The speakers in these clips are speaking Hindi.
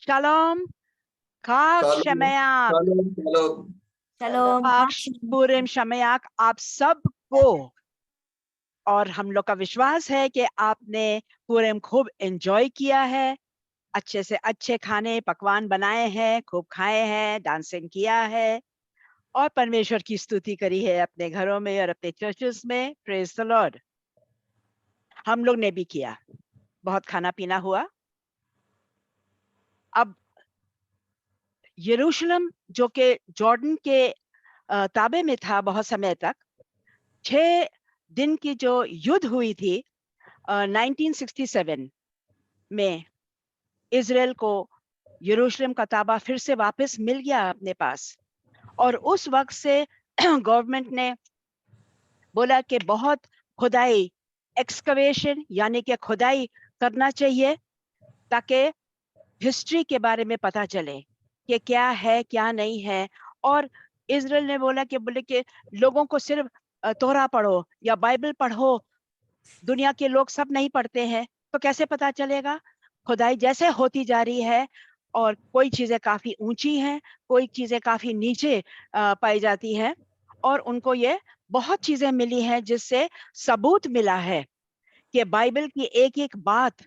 Shalom, Chag Shemayach, Shalom. Purim Shemayach आप सबको। और हम लोग का विश्वास है कि आपने पुरम खूब एंजॉय किया है, अच्छे से अच्छे खाने पकवान बनाए हैं, खूब खाए हैं, डांसिंग किया है और परमेश्वर की स्तुति करी है अपने घरों में और अपने चर्चेस में। Praise the Lord. हम लोग ने भी किया, बहुत खाना पीना हुआ। अब यरूशलेम जो कि जॉर्डन के ताबे में था बहुत समय तक, 6 दिन की जो युद्ध हुई थी 1967 में, इजराइल को यरूशलेम का ताबा फिर से वापस मिल गया अपने पास। और उस वक्त से गवर्नमेंट ने बोला कि बहुत खुदाई, एक्सकवेशन यानी कि खुदाई करना चाहिए ताकि हिस्ट्री के बारे में पता चले कि क्या है क्या नहीं है। और इजराइल ने बोला कि लोगों को सिर्फ तोरा पढ़ो या बाइबल पढ़ो, दुनिया के लोग सब नहीं पढ़ते हैं, तो कैसे पता चलेगा। खुदाई जैसे होती जा रही है और कोई चीजें काफी ऊंची हैं, कोई चीजें काफी नीचे पाई जाती हैं, और उनको ये बहुत चीजें मिली हैं जिससे सबूत मिला है कि बाइबल की एक एक बात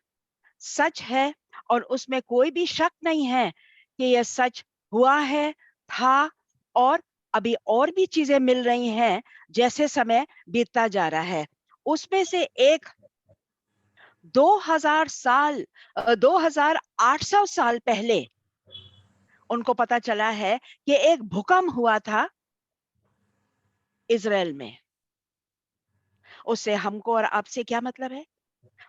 सच है और उसमें कोई भी शक नहीं है कि यह सच हुआ है, था। और अभी और भी चीजें मिल रही हैं जैसे समय बीतता जा रहा है। उसमें से एक 2800 साल पहले उनको पता चला है कि एक भूकंप हुआ था इजराइल में। उससे हमको और आपसे क्या मतलब है?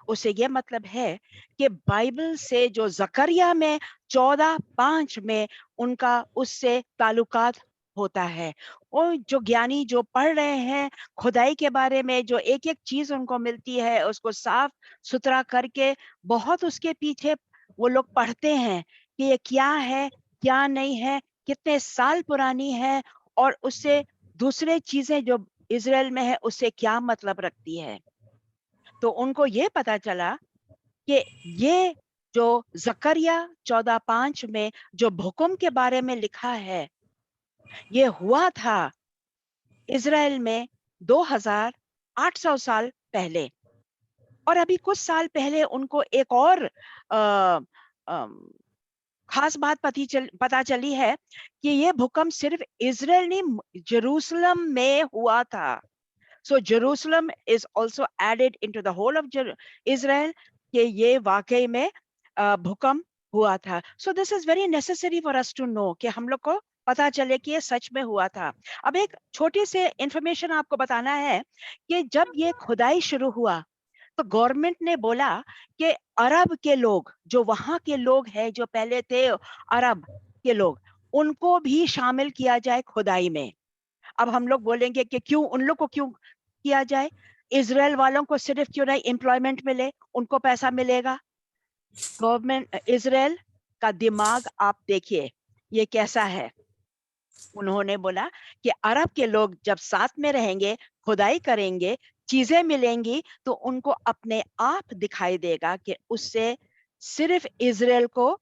उससे यह मतलब है कि बाइबल से जो जकरिया में 14:5 में उनका उससे ताल्लुकात होता है। और जो ज्ञानी जो पढ़ रहे हैं खुदाई के बारे में, जो एक एक चीज उनको मिलती है उसको साफ सुथरा करके बहुत उसके पीछे वो लोग पढ़ते हैं कि ये क्या है क्या नहीं है, कितने साल पुरानी है, और उससे दूसरे चीजें जो इजराइल में है उससे क्या मतलब रखती है। तो उनको ये पता चला कि ये जो जकरिया 14:5 में जो भूकंप के बारे में लिखा है, ये हुआ था इजराइल में 2800 साल पहले। और अभी कुछ साल पहले उनको एक और खास बात पता चली है कि ये भूकंप सिर्फ इजराइल नहीं, जेरूसलम में हुआ था। So Jerusalem is also added into the whole of Israel कि ये वाकई में भूकंप हुआ था। So this is very necessary for us to know कि हम लोग को पता चले कि ये सच में हुआ था। अब एक छोटी से इंफॉर्मेशन आपको बताना है कि जब ये खुदाई शुरू हुआ तो गवर्नमेंट ने बोला कि अरब के लोग, जो वहां के लोग हैं जो पहले थे अरब के लोग, उनको भी शामिल किया जाए खुदाई में। अब हम लोग बोलेंगे कि क्यों उन लोग को क्यों किया जाए, इजराइल वालों को सिर्फ क्यों नहीं एम्प्लॉयमेंट मिले, उनको पैसा मिलेगा। गवर्नमेंट इजराइल का दिमाग आप देखिए ये कैसा है। उन्होंने बोला कि अरब के लोग जब साथ में रहेंगे, खुदाई करेंगे, चीजें मिलेंगी, तो उनको अपने आप दिखाई देगा कि उससे सिर्फ इजराइल को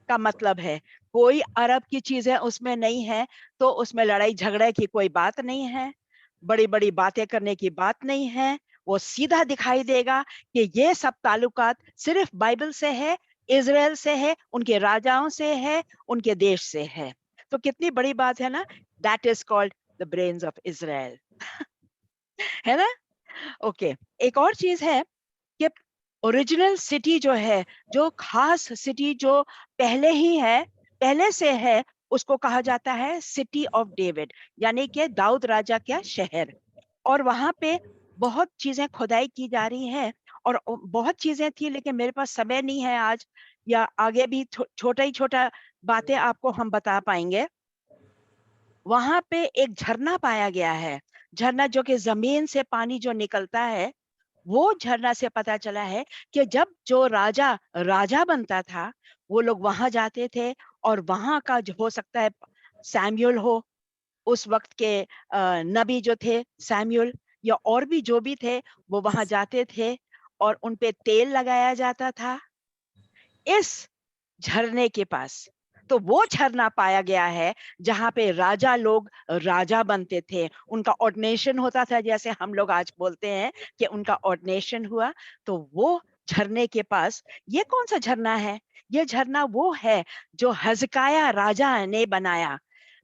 का मतलब है, कोई अरब की चीजें उसमें नहीं है। तो उसमें लड़ाई झगड़े की कोई बात नहीं है, बड़ी बड़ी बातें करने की बात नहीं है। वो सीधा दिखाई देगा कि ये सब ताल्लुकात सिर्फ बाइबल से है, इजराइल से है, उनके राजाओं से है, उनके देश से है। तो कितनी बड़ी बात है ना। That is called the brains of Israel, है ना। ओके, एक और चीज है कि ओरिजिनल सिटी जो है, जो खास सिटी जो पहले ही है, पहले से है, उसको कहा जाता है सिटी ऑफ डेविड, यानी कि दाऊद राजा का शहर। और वहां पे बहुत चीजें खुदाई की जा रही है और बहुत चीजें थी, लेकिन मेरे पास समय नहीं है आज, या आगे भी छोटा ही छोटा बातें आपको हम बता पाएंगे। वहां पे एक झरना पाया गया है, झरना जो कि जमीन से पानी जो निकलता है। वो झरना से पता चला है कि जब जो राजा राजा बनता था, वो लोग वहां जाते थे, और वहां का जो हो सकता है सैमुअल हो, उस वक्त के नबी जो थे सैमुअल, या और भी जो भी थे, वो वहां जाते थे और उन पे तेल लगाया जाता था। इस झरने के पास। तो वो झरना पाया गया है जहां पे राजा लोग राजा बनते थे, उनका ऑर्डिनेशन होता था, जैसे हम लोग आज बोलते हैं कि उनका ऑर्डिनेशन हुआ। तो वो झरने के पास, ये कौन सा झरना है? ये झरना वो है जो हजकाया राजा ने बनाया।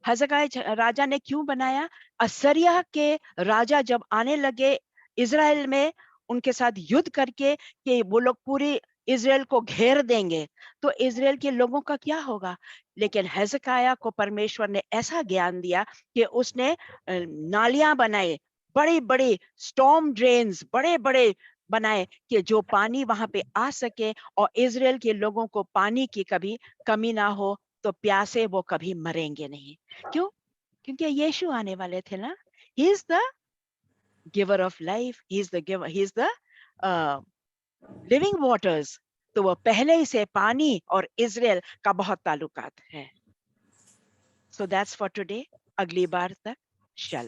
हजकाया राजा ने क्यों बनाया? असरिया के राजा जब आने लगे इज़राइल में, उनके साथ युद्ध करके कि वो लोग पूरी इज़राइल को घेर देंगे, तो इज़राइल के लोगों का क्या होगा? लेकिन हेzekiah को परमेश्वर ने ऐसा ज्ञान दिया कि उसने नालियां बनाए, बड़ी बड़ी स्टॉर्म ड्रेन्स बड़े बड़े बनाए कि जो पानी वहां पे आ सके और इज़राइल के लोगों को पानी की कभी कमी ना हो, तो प्यासे वो कभी मरेंगे नहीं। क्यों? क्योंकि यीशु आने वाले थे ना। He is the giver of life, he is the giver, he is the living waters. तो वो पहले ही से पानी और इज़राइल का बहुत ताल्लुकात है। So that's for today. अगली बार तक शालोम।